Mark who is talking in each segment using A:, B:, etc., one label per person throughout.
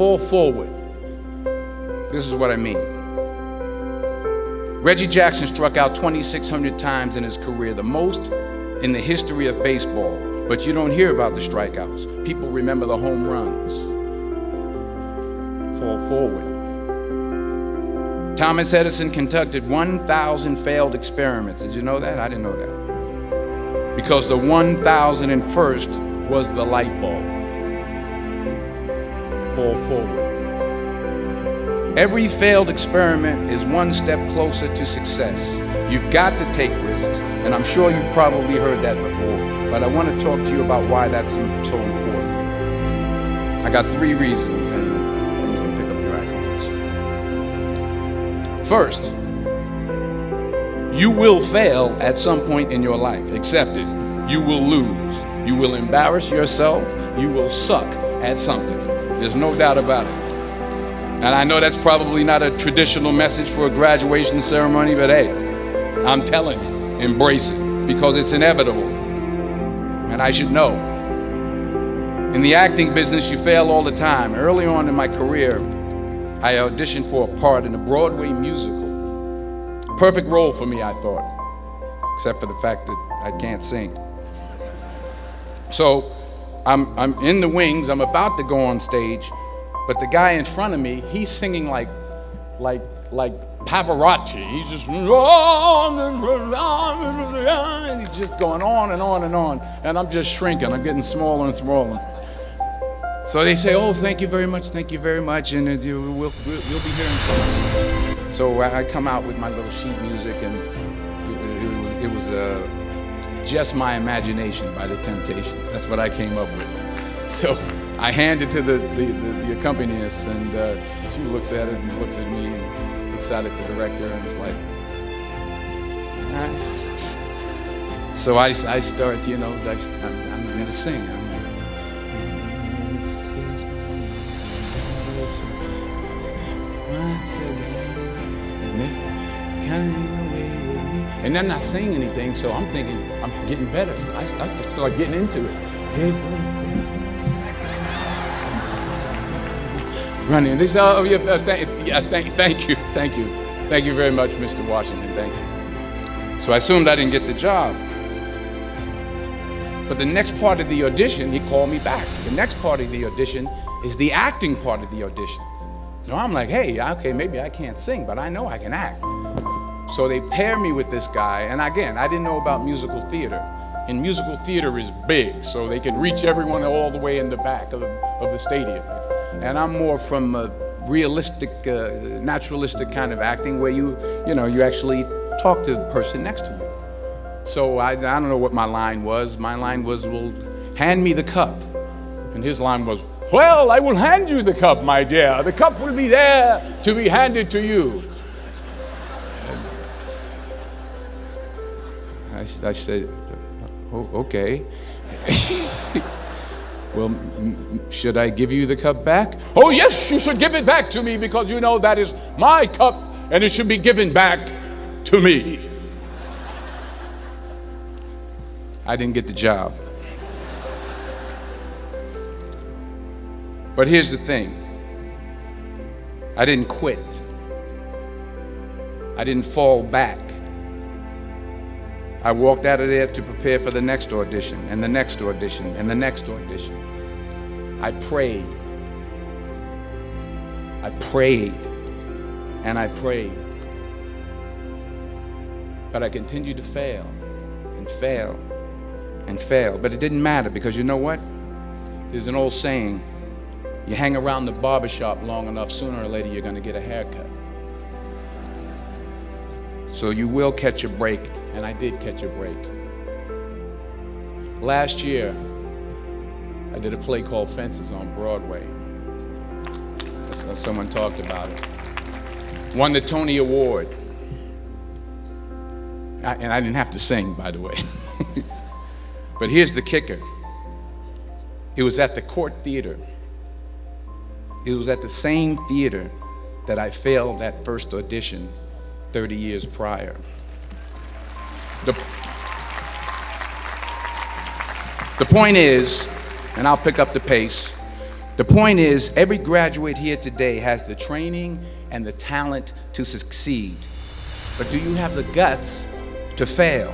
A: fall forward. This is what I mean. Reggie Jackson struck out 2,600 times in his career, the most in the history of baseball. But you don't hear about the strikeouts. People remember the home runs. Fall forward. Thomas Edison conducted 1,000 failed experiments. Did you know that? I didn't know that. Because the 1,001st was the light bulb. Fall forward. Every failed experiment is one step closer to success. You've got to take risks, and I'm sure you've probably heard that before, but I want to talk to you about why that's so important. I got 3 reasons, and you can pick up your iPhones. First, you will fail at some point in your life. Accept it. You will lose. You will embarrass yourself. You will suck at something. There's no doubt about it. And I know that's probably not a traditional message for a graduation ceremony, but hey, I'm telling you, embrace it, because it's inevitable. And I should know. In the acting business, you fail all the time. Early on in my career, I auditioned for a part in a Broadway musical. Perfect role for me, I thought, except for the fact that I can't sing. So I'm in the wings, I'm about to go on stage, but the guy in front of me, he's singing like Pavarotti. He's just, and he's just going on and on and on. And I'm just shrinking. I'm getting smaller and smaller. So they say, oh, thank you very much, and we'll be hearing from us. So I come out with my little sheet music, and it was Just My Imagination by The Temptations. That's what I came up with. So I hand it to the accompanist, and she looks at it and looks at me and looks out at the director, and it's like, nice. So I start, I'm going to sing. I'm like, and they're not saying anything, so I'm thinking I'm getting better. So I start getting into it. Running. They say, oh, yeah, thank you very much, Mr. Washington, thank you. So I assumed I didn't get the job. But the next part of the audition, he called me back. The next part of the audition is the acting part of the audition. So I'm like, hey, okay, maybe I can't sing, but I know I can act. So they pair me with this guy, and again, I didn't know about musical theater. And musical theater is big, so they can reach everyone all the way in the back of the stadium. And I'm more from a realistic, naturalistic kind of acting where you actually talk to the person next to you. So I don't know what my line was. My line was, well, hand me the cup. And his line was, well, I will hand you the cup, my dear. The cup will be there to be handed to you. I said, oh, okay. Well, should I give you the cup back? Oh, yes, you should give it back to me, because you know that is my cup and it should be given back to me. I didn't get the job. But here's the thing. I didn't quit. I didn't fall back. I walked out of there to prepare for the next audition, and the next audition, and the next audition. I prayed. I prayed, and I prayed. But I continued to fail, and fail, and fail. But it didn't matter, because you know what? There's an old saying, you hang around the barbershop long enough, sooner or later you're going to get a haircut. So you will catch a break, and I did catch a break. Last year, I did a play called Fences on Broadway. Someone talked about it. Won the Tony Award. And I didn't have to sing, by the way. But here's the kicker. It was at the Court Theater. It was at the same theater that I failed that first audition 30 years prior. The point is, and I'll pick up the pace, The point is, every graduate here today has the training and the talent to succeed. But do you have the guts to fail?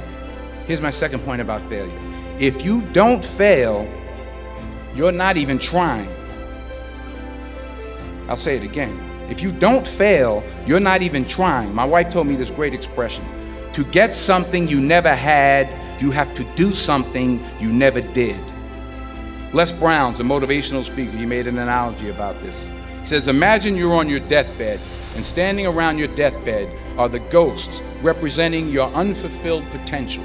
A: Here's my second point about failure. If you don't fail, you're not even trying. I'll say it again. If you don't fail, you're not even trying. My wife told me this great expression. To get something you never had, you have to do something you never did. Les Brown's a motivational speaker. He made an analogy about this. He says, imagine you're on your deathbed, and standing around your deathbed are the ghosts representing your unfulfilled potential.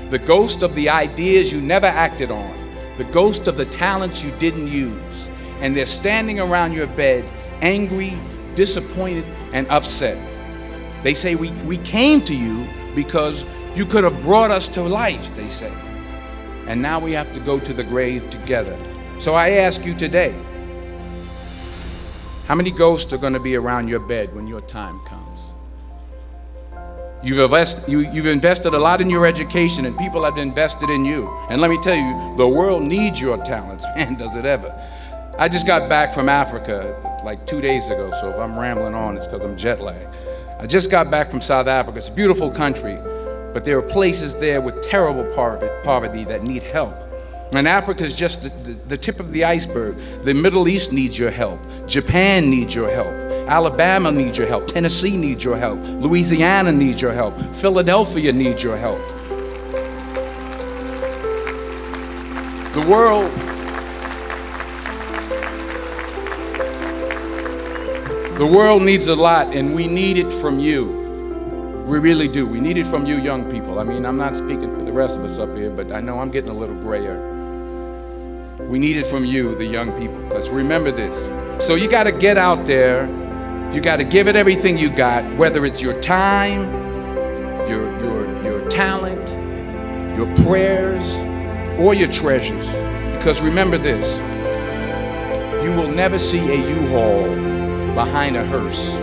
A: The ghost of the ideas you never acted on. The ghost of the talents you didn't use. And they're standing around your bed, angry, disappointed, and upset. They say, we came to you because you could have brought us to life, they say. And now we have to go to the grave together. So I ask you today, how many ghosts are going to be around your bed when your time comes? You've invested a lot in your education, and people have invested in you. And let me tell you, the world needs your talents, man, does it ever. I just got back from Africa like 2 days ago, so if I'm rambling on, it's because I'm jet lagged. I just got back from South Africa. It's a beautiful country, but there are places there with terrible poverty that need help. And Africa is just the tip of the iceberg. The Middle East needs your help. Japan needs your help. Alabama needs your help. Tennessee needs your help. Louisiana needs your help. Philadelphia needs your help. The world needs a lot, and we need it from you. We really do. We need it from you young people. I mean, I'm not speaking for the rest of us up here, but I know I'm getting a little grayer. We need it from you, the young people. Let's remember this. So you got to get out there. You got to give it everything you got, whether it's your time, your talent, your prayers, or your treasures. Because remember this, you will never see a U-Haul behind a hearse.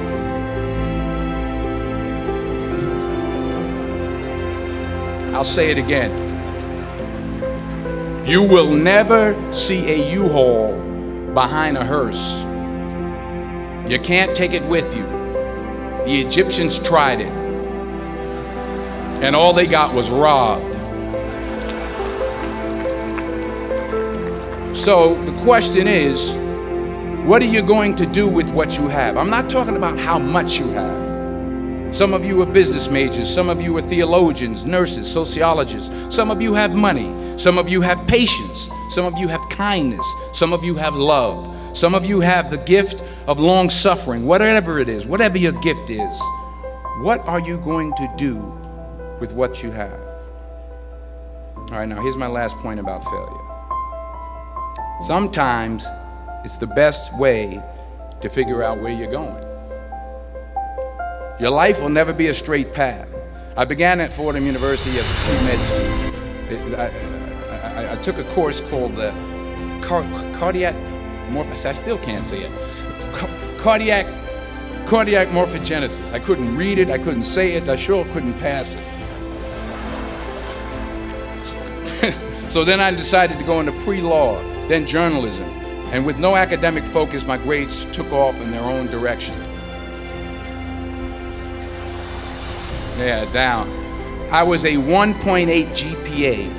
A: I'll say it again. You will never see a U-Haul behind a hearse. You can't take it with you. The Egyptians tried it, and all they got was robbed. So the question is, what are you going to do with what you have? I'm not talking about how much you have. Some of you are business majors. Some of you are theologians, nurses, sociologists. Some of you have money. Some of you have patience. Some of you have kindness. Some of you have love. Some of you have the gift of long suffering. Whatever it is, whatever your gift is, what are you going to do with what you have? All right, now here's my last point about failure. Sometimes it's the best way to figure out where you're going. Your life will never be a straight path. I began at Fordham University as a pre-med student. I took a course called cardiac morphogenesis. I still can't say it. Cardiac morphogenesis. I couldn't read it. I couldn't say it. I sure couldn't pass it. So then I decided to go into pre-law, then journalism. And with no academic focus, my grades took off in their own direction. Yeah, down. I was a 1.8 GPA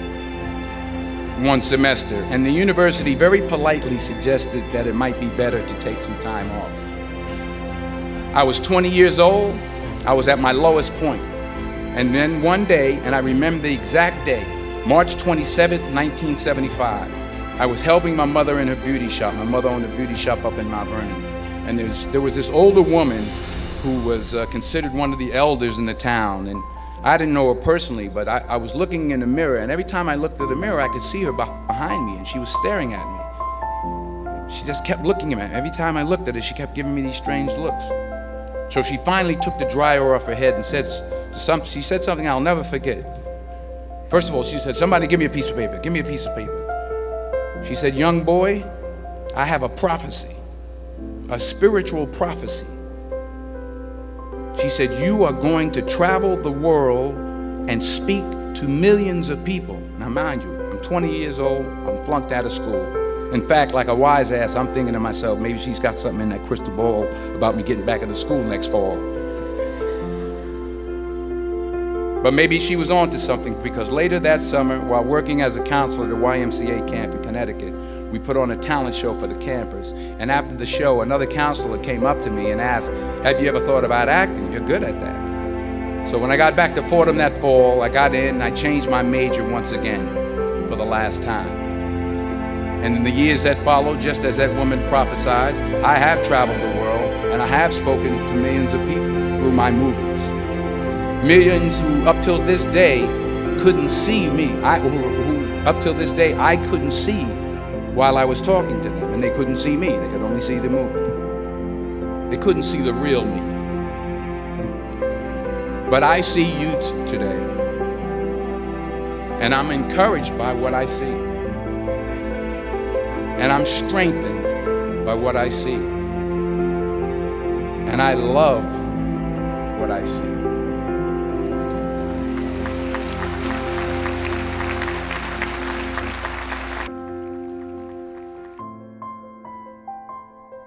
A: one semester, and the university very politely suggested that it might be better to take some time off. I was 20 years old. I was at my lowest point. And then one day, and I remember the exact day, March 27th, 1975, I was helping my mother in her beauty shop. My mother owned a beauty shop up in Mount Vernon. And there was this older woman who was considered one of the elders in the town. And I didn't know her personally, but I was looking in the mirror, and every time I looked at the mirror, I could see her behind me, and she was staring at me. She just kept looking at me. Every time I looked at her, she kept giving me these strange looks. So she finally took the dryer off her head and she said something I'll never forget. First of all, she said, "Somebody give me a piece of paper. Give me a piece of paper." She said, "Young boy, I have a prophecy, a spiritual prophecy." She said, "You are going to travel the world and speak to millions of people." Now mind you, I'm 20 years old, I'm flunked out of school. In fact, like a wise ass, I'm thinking to myself, maybe she's got something in that crystal ball about me getting back into school next fall. But maybe she was on to something, because later that summer, while working as a counselor at the YMCA camp in Connecticut, we put on a talent show for the campers. And after the show, another counselor came up to me and asked, have you ever thought about acting? You're good at that. So when I got back to Fordham that fall, I got in and I changed my major once again for the last time. And in the years that followed, just as that woman prophesied, I have traveled the world and I have spoken to millions of people through my movies. Millions who up till this day couldn't see me. Who up till this day I couldn't see while I was talking to them, and they couldn't see me. They could only see the movie. They couldn't see the real me. But I see you today, and I'm encouraged by what I see, and I'm strengthened by what I see, and I love what I see.